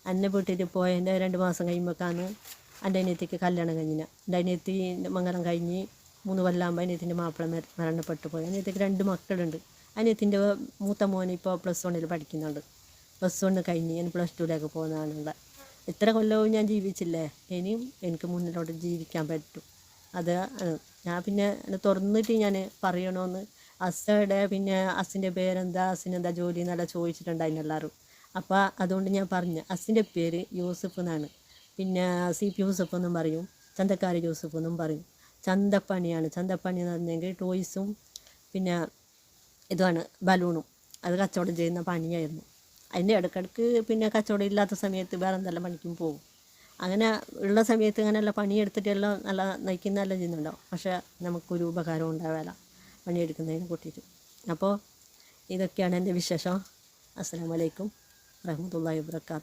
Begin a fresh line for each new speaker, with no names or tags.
എന്നെ വീട്ടിൽ പോയതിൻ്റെ 2 മാസം കഴിയുമ്പോഴേക്കാണ് എൻ്റെ അനിയത്തിക്ക് കല്യാണം കഴിഞ്ഞിന്. എൻ്റെ അനിയത്തി മംഗലം കഴിഞ്ഞ് 3 കൊല്ലമാകുമ്പോൾ അനിയത്തിൻ്റെ മാപ്പിള മരണപ്പെട്ടു പോയി. അനിയത്തിക്ക് 2 മക്കളുണ്ട്. അനിയത്തിൻ്റെ മൂത്ത മോൻ ഇപ്പോൾ +1 പഠിക്കുന്നുണ്ട്. +1 കഴിഞ്ഞ് ഞാൻ +2 പോകുന്നതാണുള്ളത്. ഇത്ര കൊല്ലവും ഞാൻ ജീവിച്ചില്ലേ, ഇനിയും എനിക്ക് മുന്നിലോട്ട് ജീവിക്കാൻ പറ്റും. അത് ഞാൻ പിന്നെ തുറന്നിട്ട് ഞാൻ പറയണമെന്ന് അസ്സയുടെ പിന്നെ അസിൻ്റെ പേരെന്താ, അസിനെന്താ ജോലി എന്നെല്ലാം ചോദിച്ചിട്ടുണ്ടായിരുന്നു എല്ലാവരും. അപ്പോൾ അതുകൊണ്ട് ഞാൻ പറഞ്ഞു, അസിൻ്റെ പേര് യൂസഫ് എന്നാണ്. പിന്നെ CP യൂസഫ് എന്നും പറയും, ചന്തക്കാരി യൂസഫ് എന്നും പറയും. ചന്തപ്പണിയാണ്. ചന്തപ്പണി എന്ന് പറഞ്ഞെങ്കിൽ ടോയ്സും പിന്നെ ഇതാണ് ബലൂണും അത് കച്ചവടം ചെയ്യുന്ന പണിയായിരുന്നു. അതിൻ്റെ ഇടയ്ക്കിടയ്ക്ക് പിന്നെ കച്ചവടം ഇല്ലാത്ത സമയത്ത് വേറെ എന്തെല്ലാം പണിക്കും പോകും. അങ്ങനെ ഉള്ള സമയത്ത് ഇങ്ങനെയുള്ള പണിയെടുത്തിട്ടെല്ലാം നല്ല നയിക്കുന്നതെല്ലാം ചെയ്യുന്നുണ്ടാവും. പക്ഷേ നമുക്കൊരു ഉപകാരം ഉണ്ടാവില്ല പണിയെടുക്കുന്നതിനെ കൂട്ടിയിട്ട്. അപ്പോൾ ഇതൊക്കെയാണ് എൻ്റെ വിശേഷം. അസ്സലാമു അലൈക്കും വറഹ്മത്തുള്ളാഹി വബറകാതുഹു.